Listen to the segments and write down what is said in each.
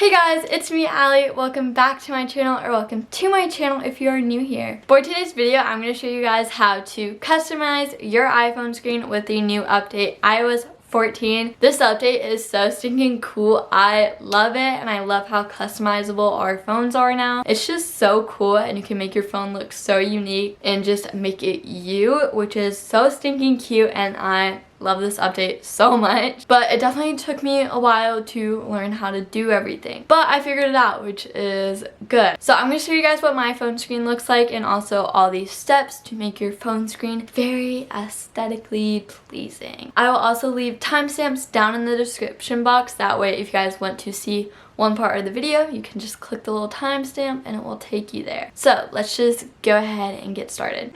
Hey guys, it's me, Allie. Welcome back to my channel, or welcome to my channel if you are new here. For today's video, I'm going to show you guys how to customize your iPhone screen with the new update, iOS 14. This update is so stinking cool. I love it, and I love how customizable our phones are now. It's just so cool, and you can make your phone look so unique and just make it you, which is so stinking cute, and I love this update so much. But it definitely took me a while to learn how to do everything, but I figured it out, which is good. So I'm going to show you guys what my phone screen looks like, and also all these steps to make your phone screen very aesthetically pleasing. I will also leave timestamps down in the description box. That way, if you guys want to see one part of the video, you can just click the little timestamp and it will take you there. So let's just go ahead and get started.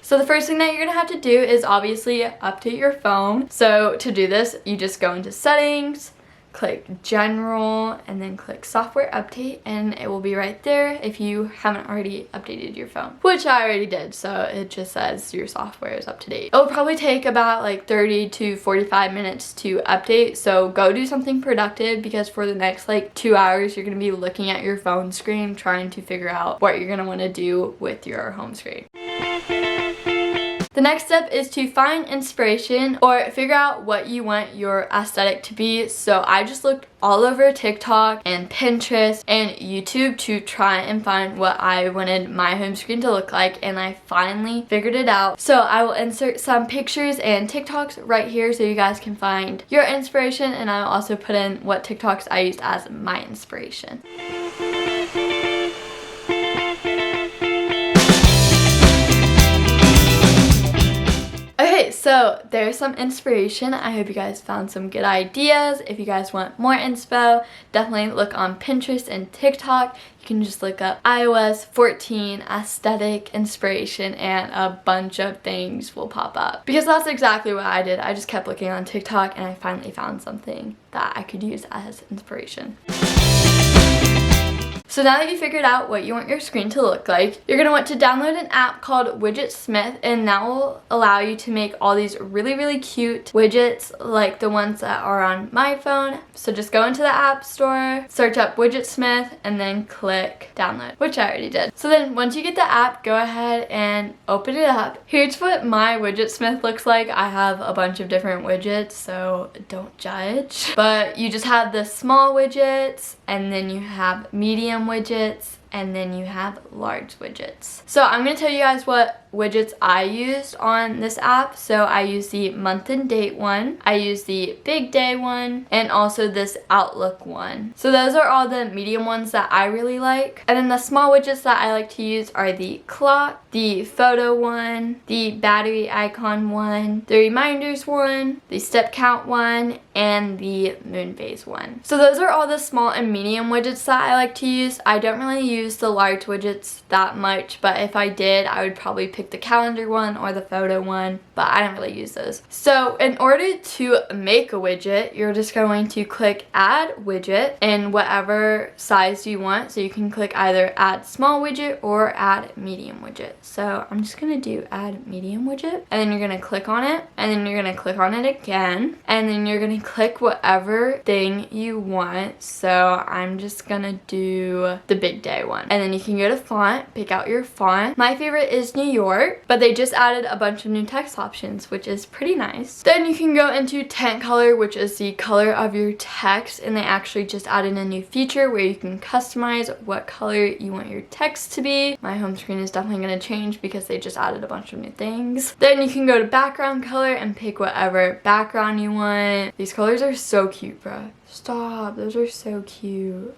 So the first thing that you're gonna have to do is obviously update your phone. So to do this, you just go into settings, click general, and then click software update, and it will be right there if you haven't already updated your phone, which I already did. So it just says your software is up to date. It'll probably take about like 30 to 45 minutes to update. So go do something productive, because for the next like 2 hours, you're gonna be looking at your phone screen trying to figure out what you're gonna wanna do with your home screen. The next step is to find inspiration or figure out what you want your aesthetic to be. So I just looked all over TikTok and Pinterest and YouTube to try and find what I wanted my home screen to look like, and I finally figured it out. So I will insert some pictures and TikToks right here so you guys can find your inspiration, and I'll also put in what TikToks I used as my inspiration. So there's some inspiration. I hope you guys found some good ideas. If you guys want more inspo, definitely look on Pinterest and TikTok. You can just look up iOS 14 aesthetic inspiration and a bunch of things will pop up. Because that's exactly what I did. I just kept looking on TikTok and I finally found something that I could use as inspiration. So now that you figured out what you want your screen to look like, you're going to want to download an app called Widgetsmith, and that will allow you to make all these really cute widgets like the ones that are on my phone. So just go into the app store, search up Widgetsmith, and then click download, which I already did. So then once you get the app, go ahead and open it up. Here's what my Widgetsmith looks like. I have a bunch of different widgets, so don't judge. But you just have the small widgets, and then you have medium widgets, and then you have large widgets. So I'm going to tell you guys what widgets I used on this app. So I used the month and date one, I used the big day one, and also this Outlook one. So those are all the medium ones that I really like. And then the small widgets that I like to use are the clock, the photo one, the battery icon one, the reminders one, the step count one, and the moon phase one. So those are all the small and medium widgets that I like to use. I don't really use the large widgets that much, but if I did, I would probably pick the calendar one or the photo one, but I don't really use those. So in order to make a widget, you're just going to click add widget in whatever size you want. So you can click either add small widget or add medium widget. So I'm just gonna do add medium widget, and then you're gonna click on it, and then you're gonna click on it again, and then you're gonna click whatever thing you want. So I'm just gonna do the big day one, and then you can go to font, pick out your font. My favorite is New York, but they just added a bunch of new text options, which is pretty nice. Then you can go into tint color, which is the color of your text, and they actually just added a new feature where you can customize what color you want your text to be. My home screen is definitely going to change because they just added a bunch of new things. Then you can go to background color and pick whatever background you want. These colors are so cute, bro. Stop, those are so cute.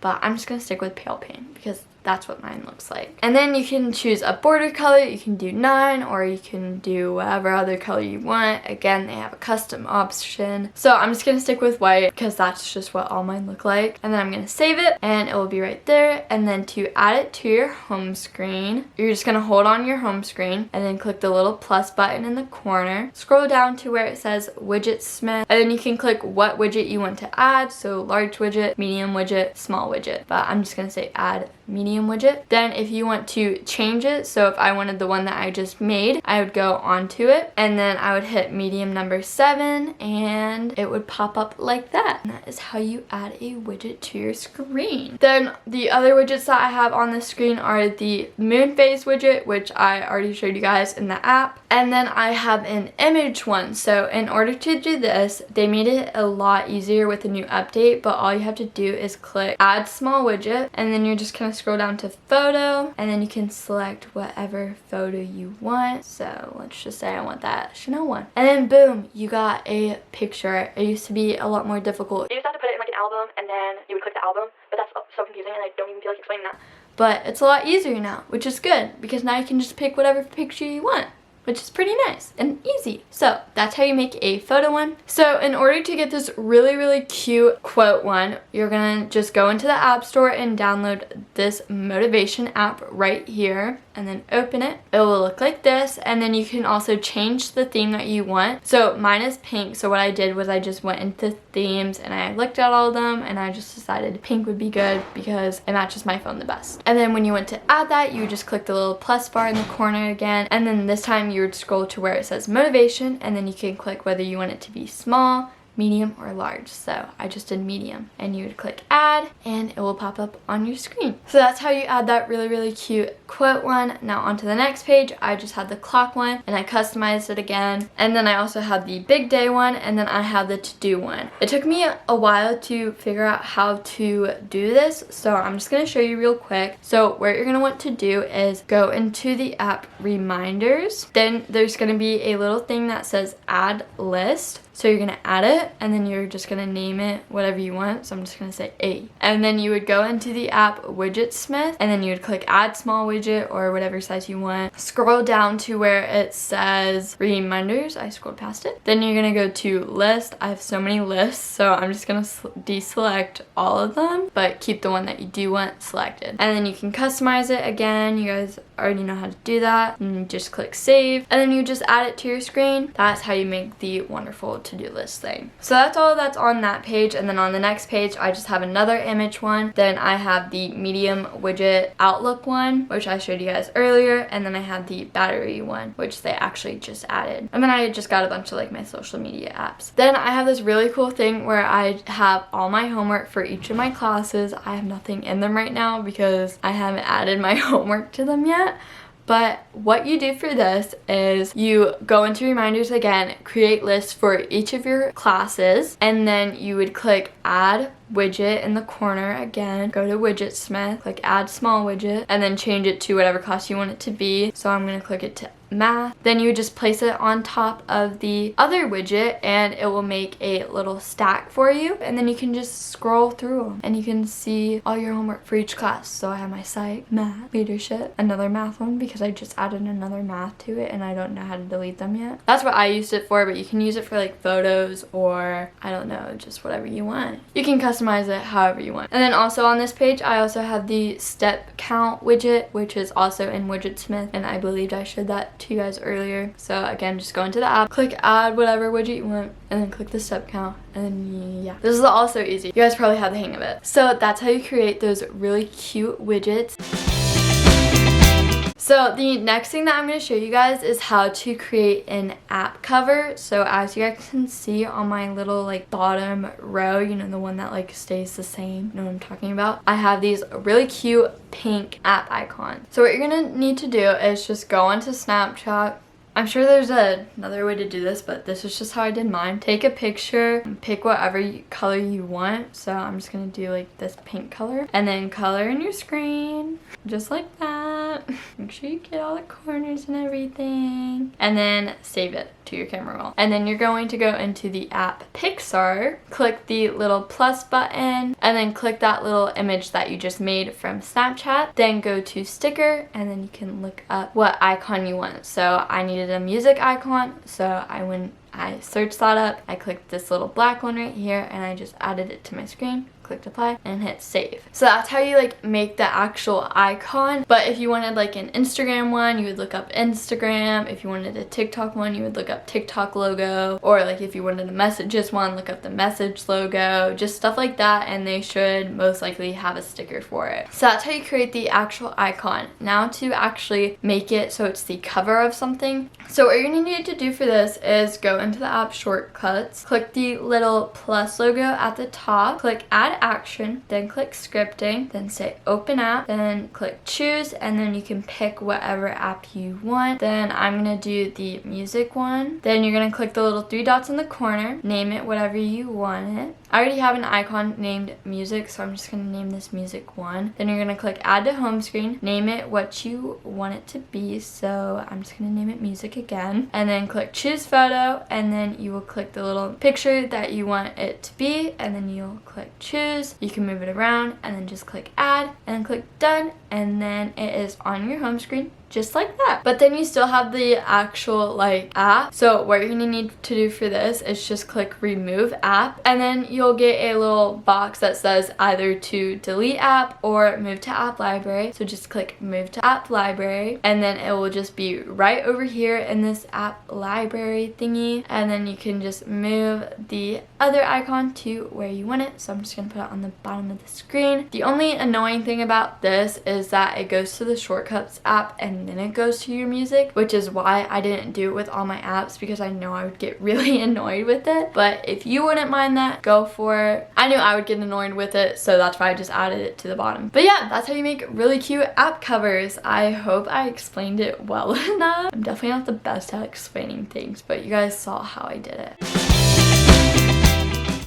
But I'm just gonna stick with pale pink because that's what mine looks like. And then you can choose a border color. You can do none, or you can do whatever other color you want. Again, they have a custom option. So I'm just gonna stick with white because that's just what all mine look like. And then I'm gonna save it, and it will be right there. And then to add it to your home screen, you're just gonna hold on your home screen and then click the little plus button in the corner. Scroll down to where it says Widgetsmith, and then you can click what widget you want to add. So large widget, medium widget, small widget. But I'm just gonna say add medium medium widget. Then if you want to change it, so if I wanted the one that I just made, I would go onto it and then I would hit medium number 7 and it would pop up like that. And that is how you add a widget to your screen. Then the other widgets that I have on the screen are the moon phase widget, which I already showed you guys in the app. And then I have an image one. So in order to do this, they made it a lot easier with a new update, but all you have to do is click add small widget and then you're just gonna scroll down to photo and then you can select whatever photo you want. So let's just say I want that Chanel one. And then boom, you got a picture. It used to be a lot more difficult. You used to have to put it in like an album and then you would click the album, but that's so confusing and I don't even feel like explaining that. But it's a lot easier now, which is good because now you can just pick whatever picture you want, which is pretty nice and easy. So that's how you make a photo one. So in order to get this really, really cute quote one, you're gonna just go into the App Store and download this motivation app right here and then open it. It will look like this, and then you can also change the theme that you want. So mine is pink, so what I did was I just went into themes and I looked at all of them and I just decided pink would be good because it matches my phone the best. And then when you went to add that, you would just click the little plus bar in the corner again, and then this time you would scroll to where it says motivation and then you can click whether you want it to be small, medium, or large. So I just did medium and you would click add and it will pop up on your screen. So that's how you add that really, really cute quote one. Now onto the next page, I just had the clock one and I customized it again, and then I also have the big day one, and then I have the to-do one. It took me a while to figure out how to do this, so I'm just going to show you real quick. So what you're going to want to do is go into the app reminders, then there's going to be a little thing that says add list. So you're gonna add it and then you're just gonna name it whatever you want. So I'm just gonna say A. And then you would go into the app widgetsmith and then you would click add small widget or whatever size you want. Scroll down to where it says reminders. I scrolled past it. Then you're gonna go to list. I have so many lists, so I'm just gonna deselect all of them, but keep the one that you do want selected. And then you can customize it again. You guys already know how to do that. And you just click save and then you just add it to your screen. That's how you make the wonderful to-do list thing. So that's all that's on that page, and then on the next page I just have another image one. Then I have the medium widget outlook one, which I showed you guys earlier, and then I have the battery one, which they actually just added. And then I just got a bunch of like my social media apps. Then I have this really cool thing where I have all my homework for each of my classes. I have nothing in them right now because I haven't added my homework to them yet. But what you do for this is you go into reminders again, create lists for each of your classes, and then you would click add widget in the corner again, go to widgetsmith, click add small widget, and then change it to whatever class you want it to be. So I'm going to click it to math. Then you would just place it on top of the other widget and it will make a little stack for you, and then you can just scroll through them and you can see all your homework for each class. So I have my psych, math, leadership, another math one because I just added another math to it and I don't know how to delete them yet. That's what I used it for, but you can use it for like photos or I don't know, just whatever you want. You can customize it however you want. And then also on this page I also have the step count widget, which is also in widgetsmith, and I believed I showed that to you guys earlier. So again, just go into the app, click add whatever widget you want, and then click the step count, and then yeah, this is also easy. You guys probably have the hang of it. So that's how you create those really cute widgets. So the next thing that I'm going to show you guys is how to create an app cover. So as you guys can see on my little like bottom row, you know, the one that like stays the same, you know what I'm talking about? I have these really cute pink app icons. So what you're going to need to do is just go onto Snapchat. I'm sure there's another way to do this, but this is just how I did mine. Take a picture, pick whatever color you want. So I'm just gonna do like this pink color, and then color in your screen, just like that. Make sure you get all the corners and everything, and then save it to your camera roll. And then you're going to go into the app Pixar, click the little plus button, and then click that little image that you just made from Snapchat. Then go to sticker, and then you can look up what icon you want. So I needed a music icon, so I searched that up, I clicked this little black one right here, and I just added it to my screen. click apply and hit save. So that's how you like make the actual icon. But if you wanted like an Instagram one, you would look up Instagram. If you wanted a TikTok one, you would look up TikTok logo. Or like if you wanted a messages one, look up the message logo, just stuff like that, and they should most likely have a sticker for it. So that's how you create the actual icon. Now to actually make it so it's the cover of something. So what you're gonna need to do for this is go into the app shortcuts, click the little plus logo at the top, click add action, then click scripting, then say open app, then click choose, and then you can pick whatever app you want. Then I'm gonna do the music one. Then you're gonna click the little 3 dots in the corner, name it whatever you want it. I already have an icon named music, so I'm just gonna name this music 1. Then you're gonna click add to home screen, name it what you want it to be, so I'm just gonna name it music again, and then click choose photo, and then you will click the little picture that you want it to be, and then you'll click choose. You can move it around and then just click add and then click done, and then it is on your home screen just like that. But then you still have the actual like app. So what you're gonna need to do for this is just click remove app, and then you'll get a little box that says either to delete app or move to app library. So just click move to app library, and then it will just be right over here in this app library thingy, and then you can just move the other icon to where you want it. So I'm just gonna put it on the bottom of the screen. The only annoying thing about this is that it goes to the shortcuts app and then it goes to your music, which is why I didn't do it with all my apps, because I know I would get really annoyed with it. But if you wouldn't mind that, go for it. I knew I would get annoyed with it, so that's why I just added it to the bottom. But yeah, that's how you make really cute app covers. I hope I explained it well enough. I'm definitely not the best at explaining things, but you guys saw how I did it.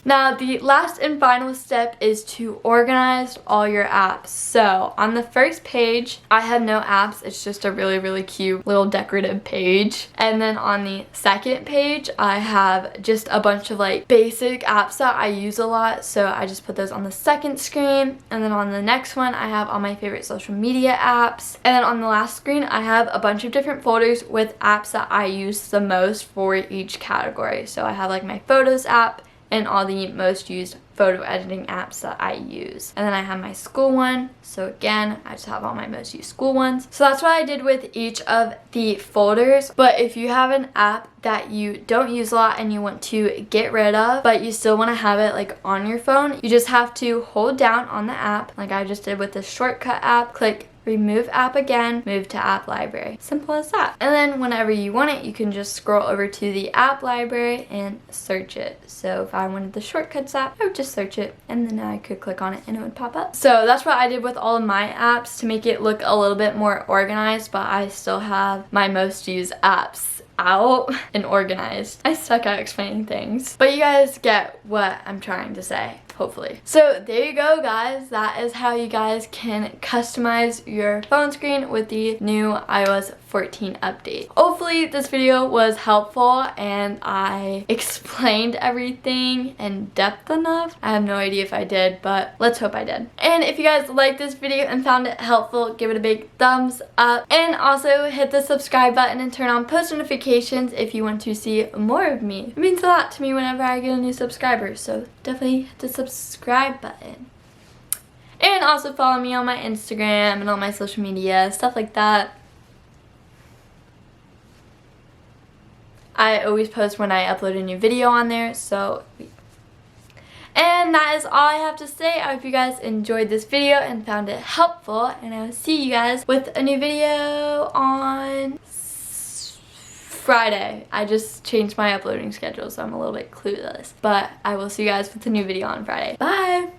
Now, the last and final step is to organize all your apps. So on the first page, I have no apps. It's just a really cute little decorative page. And then on the second page, I have just a bunch of like basic apps that I use a lot. So I just put those on the second screen. And then on the next one, I have all my favorite social media apps. And then on the last screen, I have a bunch of different folders with apps that I use the most for each category. So I have like my photos app and all the most used photo editing apps that I use. And then I have my school one. So again, I just have all my most used school ones. So that's what I did with each of the folders. But if you have an app that you don't use a lot and you want to get rid of, but you still want to have it like on your phone, you just have to hold down on the app like I just did with the shortcut app, click remove app again, move to app library. Simple as that. And then whenever you want it, you can just scroll over to the app library and search it. So if I wanted the shortcuts app, I would just search it and then I could click on it and it would pop up. So that's what I did with all of my apps to make it look a little bit more organized, but I still have my most used apps out and organized. I suck at explaining things, but you guys get what I'm trying to say, hopefully. So there you go, guys. That is how you guys can customize your phone screen with the new iOS 14 update. Hopefully this video was helpful and I explained everything in depth enough. I have no idea if I did, but let's hope I did. And if you guys liked this video and found it helpful, give it a big thumbs up, and also hit the subscribe button and turn on post notifications if you want to see more of me. It means a lot to me whenever I get a new subscriber, so definitely hit the subscribe button. And also follow me on my Instagram and all my social media, stuff like that. I always post when I upload a new video on there, so. And that is all I have to say. I hope you guys enjoyed this video and found it helpful, and I will see you guys with a new video on Friday. I just changed my uploading schedule, so I'm a little bit clueless, but I will see you guys with a new video on Friday. Bye!